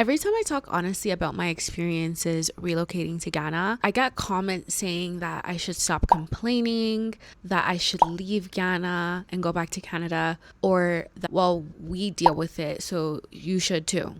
Every time I talk honestly about my experiences relocating to Ghana, I get comments saying that I should stop complaining, that I should leave Ghana and go back to Canada, or that, well, we deal with it, so you should too.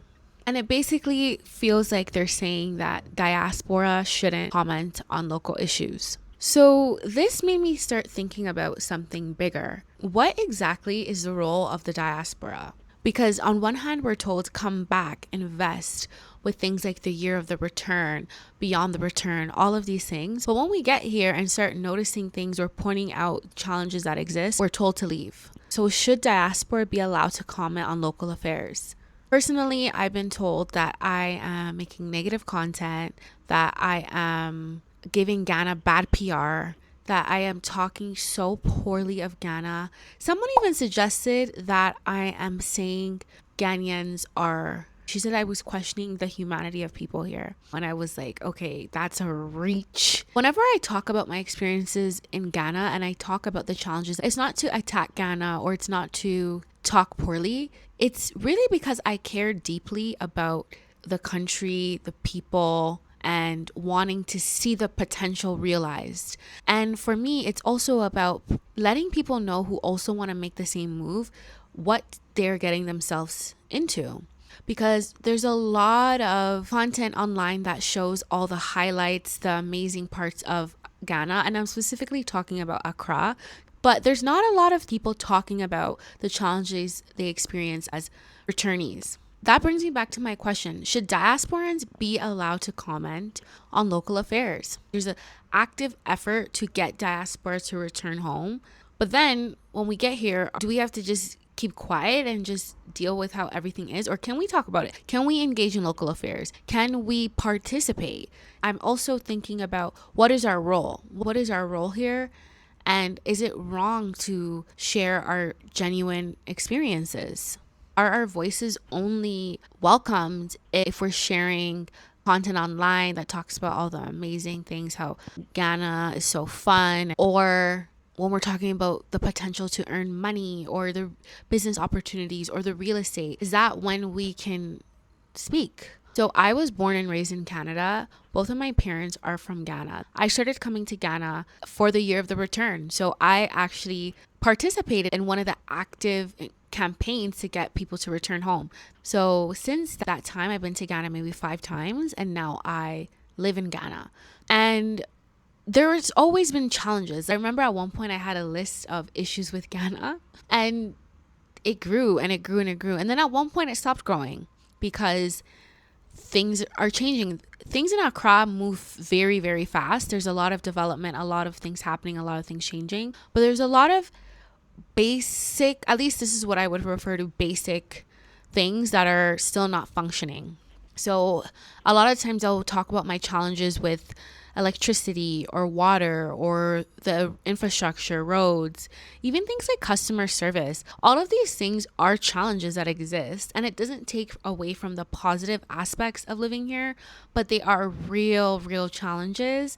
And it basically feels like they're saying that diaspora shouldn't comment on local issues. So this made me start thinking about something bigger. What exactly is the role of the diaspora? Because on one hand, we're told come back, invest with things like the year of the return, beyond the return, all of these things. But when we get here and start noticing things or pointing out challenges that exist, we're told to leave. So should diaspora be allowed to comment on local affairs? Personally, I've been told that I am making negative content, that I am giving Ghana bad PR, that I am talking so poorly of Ghana. Someone even suggested that I am saying Ghanaians are, she said I was questioning the humanity of people here. And I was like, okay, that's a reach. Whenever I talk about my experiences in Ghana and I talk about the challenges, it's not to attack Ghana or it's not to talk poorly. It's really because I care deeply about the country, the people, and wanting to see the potential realized. And for me, it's also about letting people know who also want to make the same move, what they're getting themselves into. Because there's a lot of content online that shows all the highlights, the amazing parts of Ghana, and I'm specifically talking about Accra. But there's not a lot of people talking about the challenges they experience as returnees. That brings me back to my question. Should diasporans be allowed to comment on local affairs? There's an active effort to get diaspora to return home. But then when we get here, do we have to just keep quiet and just deal with how everything is? Or can we talk about it? Can we engage in local affairs? Can we participate? I'm also thinking about what is our role? What is our role here? And is it wrong to share our genuine experiences? Are our voices only welcomed if we're sharing content online that talks about all the amazing things, how Ghana is so fun, or when we're talking about the potential to earn money or the business opportunities or the real estate? Is that when we can speak? So I was born and raised in Canada. Both of my parents are from Ghana. I started coming to Ghana for the year of the return. So I actually participated in one of the active campaigns to get people to return home. So since that time, I've been to Ghana maybe 5 times, and now I live in Ghana. And there's always been challenges. I remember at one point I had a list of issues with Ghana, and it grew and it grew and it grew. And then at one point it stopped growing because things are changing. Things in Accra move very, very fast. There's a lot of development, a lot of things happening, a lot of things changing. But there's a lot of basic, at least this is what I would refer to, basic things that are still not functioning. So a lot of times I'll talk about my challenges with electricity or water or the infrastructure, roads, even things like customer service. All of these things are challenges that exist, and it doesn't take away from the positive aspects of living here, but they are real challenges.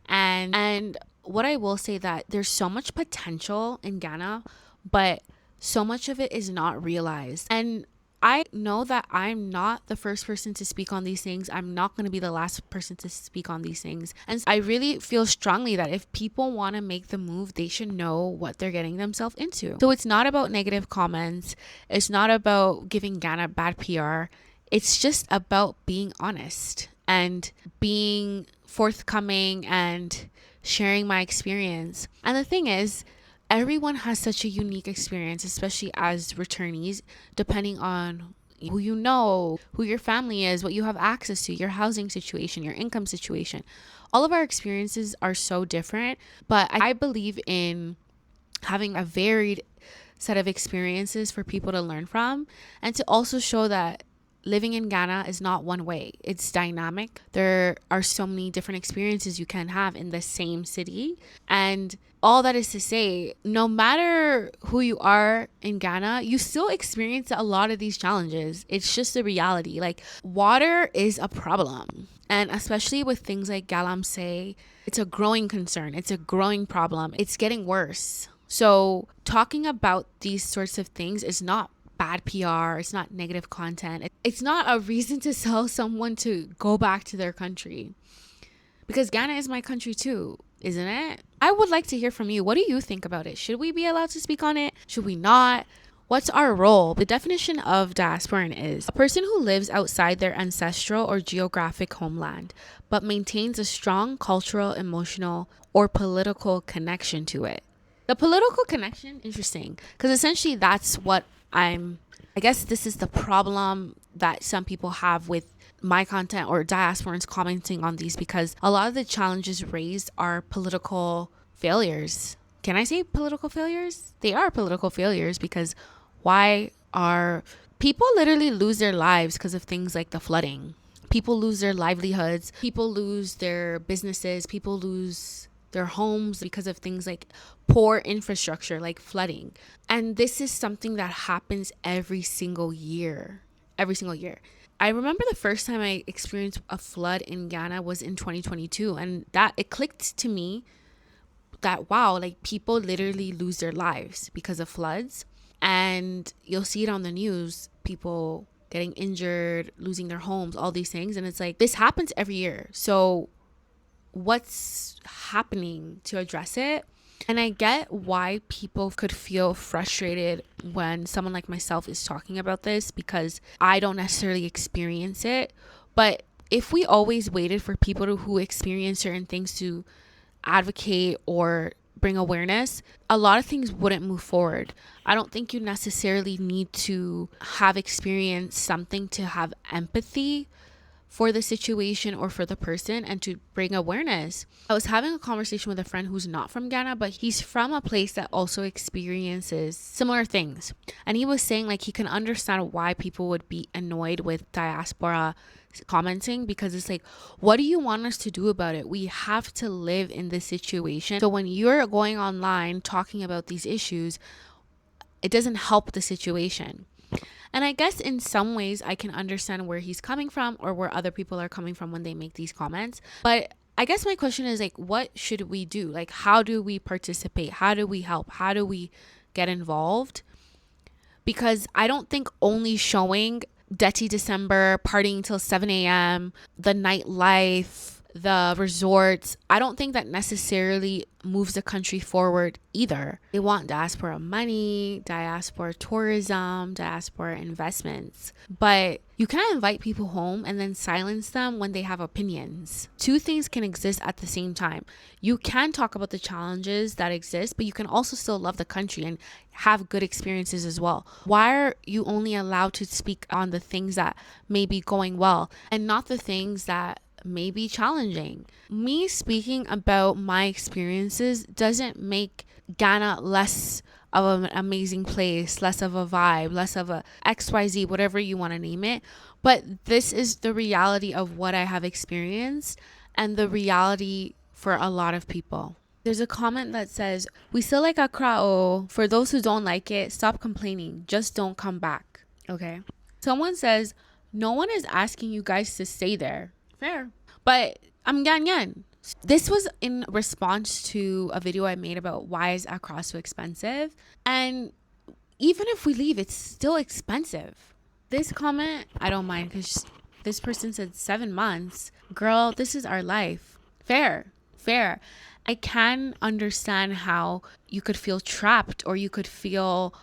And what I will say that there's so much potential in Ghana, but so much of it is not realized. And I know that I'm not the first person to speak on these things. I'm not going to be the last person to speak on these things. And I really feel strongly that if people want to make the move, they should know what they're getting themselves into. So it's not about negative comments. It's not about giving Ghana bad PR. It's just about being honest and being forthcoming and sharing my experience. And the thing is, everyone has such a unique experience, especially as returnees, depending on who you know, who your family is, what you have access to, your housing situation, your income situation. All of our experiences are so different, but I believe in having a varied set of experiences for people to learn from, and to also show that living in Ghana is not one way. It's dynamic. There are so many different experiences you can have in the same city. And all that is to say, no matter who you are in Ghana, you still experience a lot of these challenges. It's just the reality. Like, water is a problem. And especially with things like galamsey, it's a growing concern. It's a growing problem. It's getting worse. So talking about these sorts of things is not bad PR, it's not negative content. It's not a reason to sell someone to go back to their country. Because Ghana is my country too, isn't it? I would like to hear from you. What do you think about it? Should we be allowed to speak on it? Should we not? What's our role? The definition of diasporan is a person who lives outside their ancestral or geographic homeland, but maintains a strong cultural, emotional, or political connection to it. The political connection, interesting, because essentially that's what I guess this is the problem that some people have with my content or diasporans commenting on these, because a lot of the challenges raised are political failures. Can I say political failures? They are political failures, because why are people literally lose their lives because of things like the flooding? People lose their livelihoods, people lose their businesses, people lose their homes because of things like poor infrastructure, like flooding. And this is something that happens every single year. Every single year. I remember the first time I experienced a flood in Ghana was in 2022, and that it clicked to me that wow, like people literally lose their lives because of floods. And you'll see it on the news, people getting injured, losing their homes, all these things. And it's like, this happens every year. So what's happening to address it? And I get why people could feel frustrated when someone like myself is talking about this, because I don't necessarily experience it. But if we always waited for people who experience certain things to advocate or bring awareness, a lot of things wouldn't move forward. I don't think you necessarily need to have experienced something to have empathy for the situation or for the person and to bring awareness. I was having a conversation with a friend who's not from Ghana, but he's from a place that also experiences similar things. And he was saying like he can understand why people would be annoyed with diaspora commenting, because it's like, what do you want us to do about it? We have to live in this situation. So when you're going online talking about these issues, it doesn't help the situation. And I guess in some ways I can understand where he's coming from or where other people are coming from when they make these comments. But I guess my question is like, what should we do? Like, how do we participate? How do we help? How do we get involved? Because I don't think only showing Dirty December, partying till 7 a.m., the nightlife, the resorts, I don't think that necessarily moves the country forward either. They want diaspora money, diaspora tourism, diaspora investments. But you can't invite people home and then silence them when they have opinions. Two things can exist at the same time. You can talk about the challenges that exist, but you can also still love the country and have good experiences as well. Why are you only allowed to speak on the things that may be going well and not the things that may be challenging? Me speaking about my experiences doesn't make Ghana less of an amazing place, less of a vibe, less of a XYZ, whatever you want to name it. But this is the reality of what I have experienced and the reality for a lot of people. There's a comment that says, we still like Accra, oh. For those who don't like it, stop complaining. Just don't come back. Okay. Someone says, no one is asking you guys to stay there. Fair. But I'm Ghanaian. This was in response to a video I made about why is Accra so expensive. And even if we leave, it's still expensive. This comment, I don't mind, because this person said 7 months. Girl, this is our life. Fair. I can understand how you could feel trapped, or you could feel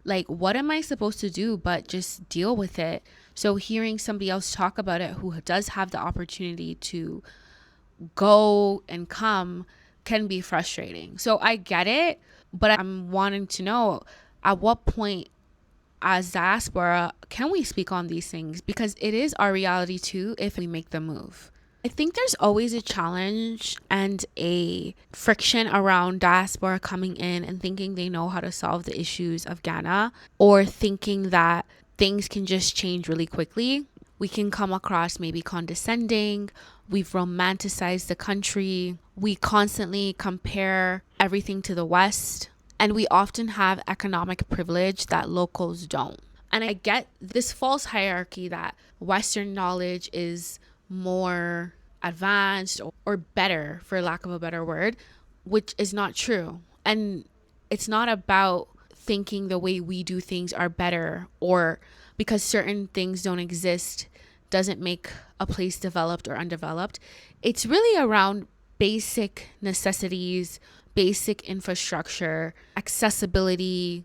like, what am I supposed to do but just deal with it? So hearing somebody else talk about it who does have the opportunity to go and come can be frustrating. So I get it, but I'm wanting to know, at what point as diaspora can we speak on these things? Because it is our reality too if we make the move. I think there's always a challenge and a friction around diaspora coming in and thinking they know how to solve the issues of Ghana, or thinking that things can just change really quickly. We can come across maybe condescending. We've romanticized the country. We constantly compare everything to the West. And we often have economic privilege that locals don't. And I get this false hierarchy that Western knowledge is more advanced or better, for lack of a better word, which is not true. And it's not about thinking the way we do things are better, or because certain things don't exist doesn't make a place developed or undeveloped. It's really around basic necessities, basic infrastructure, accessibility,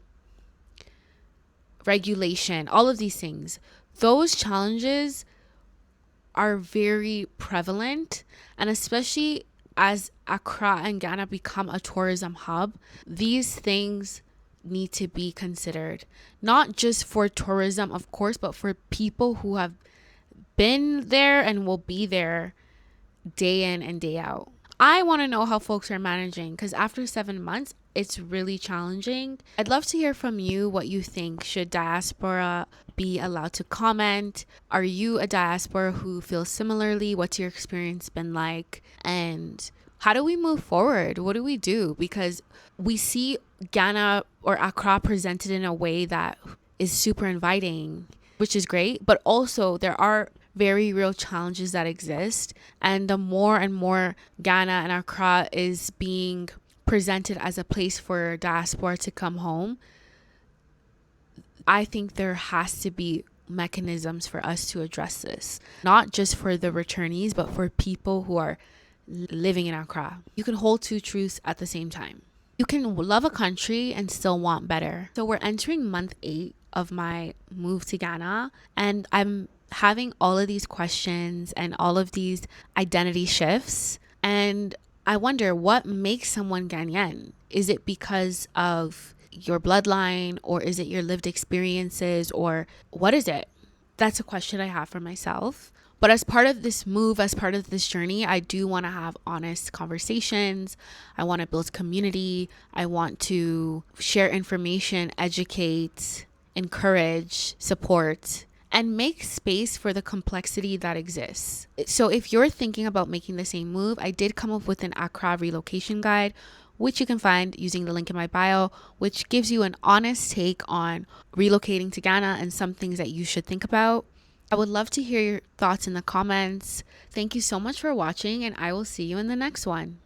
regulation, all of these things. Those challenges are very prevalent, and especially as Accra and Ghana become a tourism hub, these things need to be considered, not just for tourism, of course, but for people who have been there and will be there day in and day out. I want to know how folks are managing, because after 7 months, it's really challenging. I'd love to hear from you what you think. Should diaspora be allowed to comment? Are you a diaspora who feels similarly? What's your experience been like? And how do we move forward? What do we do? Because we see Ghana or Accra presented in a way that is super inviting, which is great, but also there are very real challenges that exist. And the more and more Ghana and Accra is being presented as a place for diaspora to come home, I think there has to be mechanisms for us to address this, not just for the returnees, but for people who are living in Accra. You can hold two truths at the same time. You can love a country and still want better. So we're entering month 8 of my move to Ghana, and I'm having all of these questions and all of these identity shifts. And I wonder, what makes someone Ghanaian? Is it because of your bloodline, or is it your lived experiences, or what is it? That's a question I have for myself. But as part of this move, as part of this journey, I do want to have honest conversations. I want to build community. I want to share information, educate, encourage, support, and make space for the complexity that exists. So if you're thinking about making the same move, I did come up with an Accra relocation guide, which you can find using the link in my bio, which gives you an honest take on relocating to Ghana and some things that you should think about. I would love to hear your thoughts in the comments. Thank you so much for watching, and I will see you in the next one.